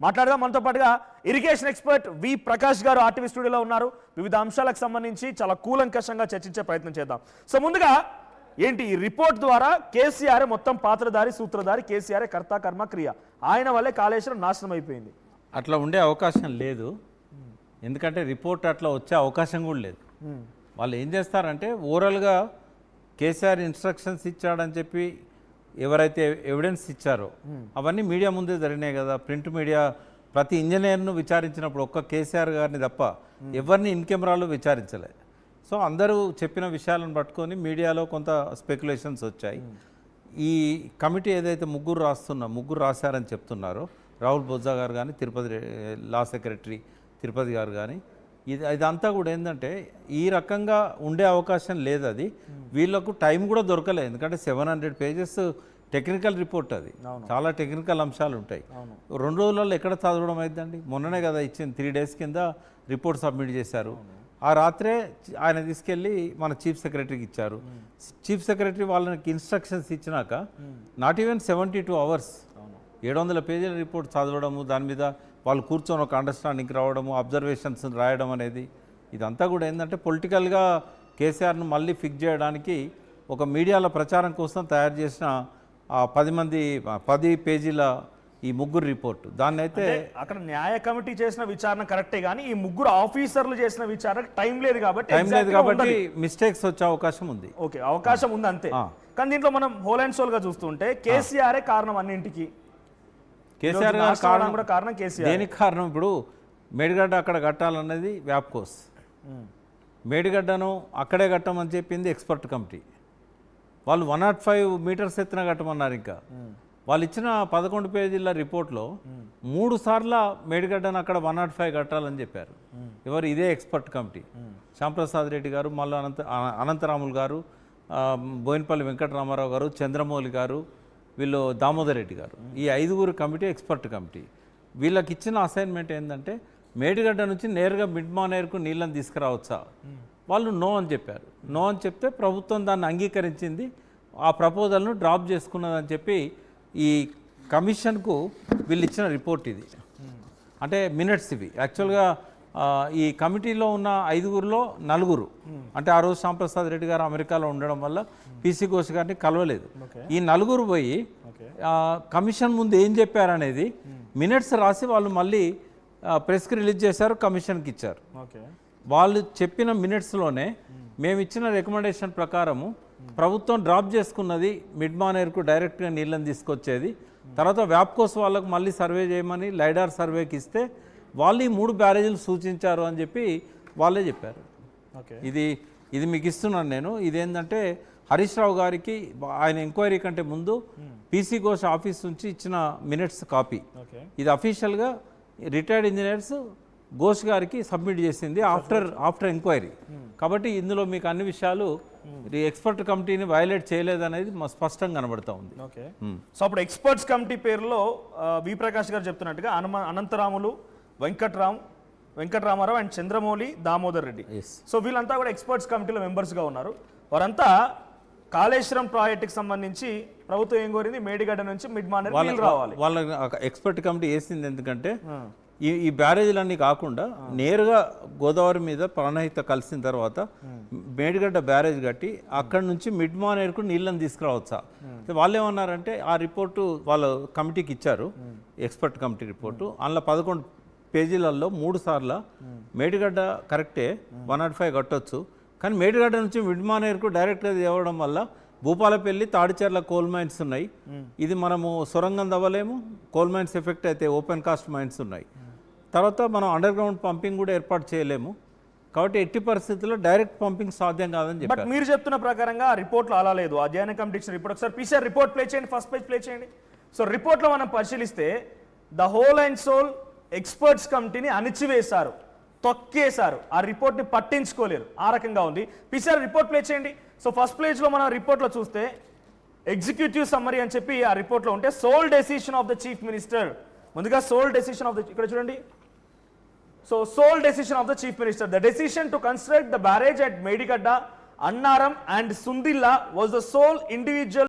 మాట్లాడదాం. మనతో పాటుగా ఇరిగేషన్ ఎక్స్పర్ట్ వి ప్రకాష్ గారు ఆర్టీవీ స్టూడియోలో ఉన్నారు. వివిధ అంశాలకు సంబంధించి చాలా కూలంకషంగా చర్చించే ప్రయత్నం చేద్దాం. సో ముందుగా ఏంటి ఈ రిపోర్ట్ ద్వారా కేసీఆర్ మొత్తం పాత్రధారి సూత్రధారి, కేసీఆర్ కర్త కర్మ క్రియ, ఆయన వల్లే కాళేశ్వరం నాశనం అయిపోయింది. అట్లా ఉండే అవకాశం లేదు, ఎందుకంటే రిపోర్ట్ అట్లా వచ్చే అవకాశం కూడా లేదు. వాళ్ళు ఏం చేస్తారంటే ఓవరాల్గా కేసీఆర్ ఇన్స్ట్రక్షన్స్ ఇచ్చాడని చెప్పి ఎవరైతే ఎవిడెన్స్ ఇచ్చారో అవన్నీ మీడియా ముందే జరిగినాయి కదా. ప్రింట్ మీడియా ప్రతి ఇంజనీర్ను విచారించినప్పుడు ఒక్క కేసీఆర్ గారిని తప్ప ఎవరిని ఇన్ కెమెరాలో విచారించలే. సో అందరూ చెప్పిన విషయాలను పట్టుకొని మీడియాలో కొంత స్పెక్యులేషన్స్ వచ్చాయి. ఈ కమిటీ ఏదైతే ముగ్గురు రాశారని చెప్తున్నారో, రాహుల్ బొజ్జా గారు కానీ, తిరుపతి లా సెక్రటరీ తిరుపతి గారు కానీ, ఇదంతా కూడా ఏంటంటే ఈ రకంగా ఉండే అవకాశం లేదు. అది వీళ్ళకు టైం కూడా దొరకలేదు, ఎందుకంటే 700 పేజెస్ టెక్నికల్ రిపోర్ట్, అది చాలా టెక్నికల్ అంశాలు ఉంటాయి. 2 రోజులలో ఎక్కడ చదవడం అవుతుందండి? మొన్ననే కదా ఇచ్చింది, 3 days కింద రిపోర్ట్ సబ్మిట్ చేశారు. ఆ రాత్రే ఆయన తీసుకెళ్ళి మన చీఫ్ సెక్రటరీకి ఇచ్చారు. చీఫ్ సెక్రటరీ వాళ్ళకి ఇన్స్ట్రక్షన్స్ ఇచ్చినాక నాట్ ఈవెన్ 72 hours 700 పేజీల రిపోర్ట్ చదవడము, దాని మీద వాళ్ళు కూర్చొని ఒక అండర్స్టాండింగ్కి రావడము, అబ్జర్వేషన్స్ రాయడం అనేది, ఇదంతా కూడా ఏంటంటే పొలిటికల్గా కేసీఆర్ను మళ్ళీ ఫిక్స్ చేయడానికి ఒక మీడియాలో ప్రచారం కోసం తయారు చేసిన 10 పేజీల ఈ ముగ్గురు రిపోర్టు. దాన్ని అయితే అక్కడ న్యాయ కమిటీ చేసిన విచారణ కరెక్టే, కానీ ఈ ముగ్గురు ఆఫీసర్లు చేసిన విచారణకు టైం లేదు కాబట్టి మిస్టేక్స్ వచ్చే అవకాశం ఉంది. ఓకే, అవకాశం ఉంది అంతే. కానీ దీంట్లో మనం హోల్ అండ్ సోల్ గా చూస్తుంటే కేసీఆర్ కారణం అన్నింటికి. కేసీఆర్ కూడా కారణం కేసీఆర్. దేనికి కారణం? ఇప్పుడు మేడిగడ్డ అక్కడ కట్టాలన్నది వ్యాప్కోస్, మేడిగడ్డను అక్కడే కట్టమని చెప్పింది ఎక్స్పర్ట్ కమిటీ. వాళ్ళు 105 meters ఎత్తున కట్టమన్నారు. ఇంకా వాళ్ళు ఇచ్చిన 11 పేజీల రిపోర్ట్లో 3 సార్లు మేడిగడ్డను అక్కడ 105 కట్టాలని చెప్పారు. ఎవరు? ఇదే ఎక్స్పర్ట్ కమిటీ. శ్యాంప్రసాద్ రెడ్డి గారు, మళ్ళీ అనంతరాములు గారు, బోయినపల్లి వెంకటరామారావు గారు, చంద్రమౌళి గారు, వీళ్ళు దామోదర్ రెడ్డి గారు, ఈ 5 కమిటీ ఎక్స్పర్ట్ కమిటీ. వీళ్ళకి ఇచ్చిన అసైన్మెంట్ ఏంటంటే మేడిగడ్డ నుంచి నేరుగా మిడ్ మానేర్కు నీళ్ళని తీసుకురావచ్చా? వాళ్ళు నో అని చెప్పారు. నో అని చెప్తే ప్రభుత్వం దాన్ని అంగీకరించింది, ఆ ప్రపోజల్ను డ్రాప్ చేసుకున్నదని చెప్పి ఈ కమిషన్కు వీళ్ళు ఇచ్చిన రిపోర్ట్ ఇది. అంటే మినిట్స్ ఇవి. యాక్చువల్గా ఈ కమిటీలో ఉన్న 5గురిలో 4, అంటే ఆ రోజు శ్యాంప్రసాద్ రెడ్డి గారు అమెరికాలో ఉండడం వల్ల పీసీ ఘోష్ గారిని కలవలేదు. ఈ 4 పోయి కమిషన్ ముందు ఏం చెప్పారనేది మినిట్స్ రాసి వాళ్ళు మళ్ళీ ప్రెస్కి రిలీజ్ చేశారు, కమిషన్కి ఇచ్చారు. వాళ్ళు చెప్పిన మినిట్స్లోనే మేము ఇచ్చిన రికమెండేషన్ ప్రకారము ప్రభుత్వం డ్రాప్ చేసుకున్నది మిడ్ మానేర్కు డైరెక్ట్గా నీళ్ళని తీసుకొచ్చేది. తర్వాత వ్యాప్కోస్ వాళ్ళకు మళ్ళీ సర్వే చేయమని లైడార్ సర్వేకి ఇస్తే వాళ్ళు ఈ 3 బ్యారేజీలు సూచించారు అని చెప్పి వాళ్ళే చెప్పారు. ఇది మీకు ఇస్తున్నాను నేను. ఇదేంటంటే హరీష్ రావు గారికి ఆయన ఎంక్వైరీ కంటే ముందు పీసీ ఘోష్ ఆఫీస్ నుంచి ఇచ్చిన మినిట్స్ కాపీ. ఇది అఫీషియల్గా రిటైర్డ్ ఇంజనీర్స్ ఘోష్ గారికి సబ్మిట్ చేసింది ఆఫ్టర్ ఎంక్వైరీ. కాబట్టి ఇందులో మీకు అన్ని విషయాలు ఎక్స్పర్ట్ కమిటీని వైలేట్ చేయలేదనేది స్పష్టంగా కనబడతా ఉంది. సో అప్పుడు ఎక్స్పర్ట్స్ కమిటీ పేరులో వి ప్రకాష్ గారు చెప్తున్నట్టుగా అనంతరాములు, వెంకటరామారావు అండ్ చంద్రమౌళి, దామోదర్ రెడ్డి, సో వీళ్ళంతా కూడా ఎక్స్పర్ట్స్ కమిటీలో మెంబర్స్గా ఉన్నారు. వారంతా కాళేశ్వరం ప్రాజెక్టుకి సంబంధించి ప్రభుత్వం ఏం కోరింది, మేడిగడ్డ నుంచి మిడ్ మానేర్ నీళ్ళు రావాలి. వాళ్ళ ఎక్స్పర్ట్ కమిటీ వేసింది ఎందుకంటే ఈ బ్యారేజీలన్నీ కాకుండా నేరుగా గోదావరి మీద ప్రాణహిత కలిసిన తర్వాత మేడిగడ్డ బ్యారేజ్ కట్టి అక్కడి నుంచి మిడ్ మానేర్కు నీళ్ళని తీసుకురావచ్చా? వాళ్ళు ఏమన్నారంటే ఆ రిపోర్టు వాళ్ళ కమిటీకి ఇచ్చారు, ఎక్స్పర్ట్ కమిటీ రిపోర్టు. అందులో 11 పేజీలలో 3 సార్లు మేడిగడ్డ కరెక్టే 105 కట్టొచ్చు, కానీ మేడిగడ్డ నుంచి మిడ్ మానేర్కు డైరెక్ట్గా తేవడం వల్ల భూపాలపల్లి, తాడిచెర్ల కోల్ మైన్స్ ఉన్నాయి. ఇది మనము సొరంగం తవ్వలేము, కోల్ మైన్స్ ఎఫెక్ట్ అయితే ఓపెన్ కాస్ట్ మైన్స్ ఉన్నాయి. తర్వాత మనం అండర్ గ్రౌండ్ పంపింగ్ కూడా ఏర్పాటు చేయలేము, కాబట్టి ఎట్టి పరిస్థితుల్లో డైరెక్ట్ పంపింగ్ సాధ్యం కాదని చెప్పారు. బట్ మీరు చెప్తున్న ప్రకారంగా రిపోర్ట్లో అలా లేదు. అధ్యయన కమిటీ ఇచ్చిన రిపోర్ట్ ఒకసారి పీసీఆర్ రిపోర్ట్ ప్లే చేయండి, ఫస్ట్ పేజ్ ప్లే చేయండి. సో రిపోర్ట్లో మనం పరిశీలిస్తే the whole and sole experts కమిటీని అణిచివేశారు, తొక్కేశారు, ఆ రిపోర్ట్ని పట్టించుకోలేరు, ఆ రకంగా ఉంది. పీసీఆర్ రిపోర్ట్ ప్లే చేయండి. సో ఫస్ట్ పేజ్లో మనం రిపోర్ట్లో చూస్తే ఎగ్జిక్యూటివ్ సమ్మరీ అని చెప్పి ఆ రిపోర్ట్లో ఉంటే sole decision of the chief minister, ముందుగా సోల్ డెసిషన్ ఆఫ్ ద, ఇక్కడ చూడండి. So sole decision of the chief minister, the decision to construct the barrage at Medigadda, Annaram and Sundilla was the sole individual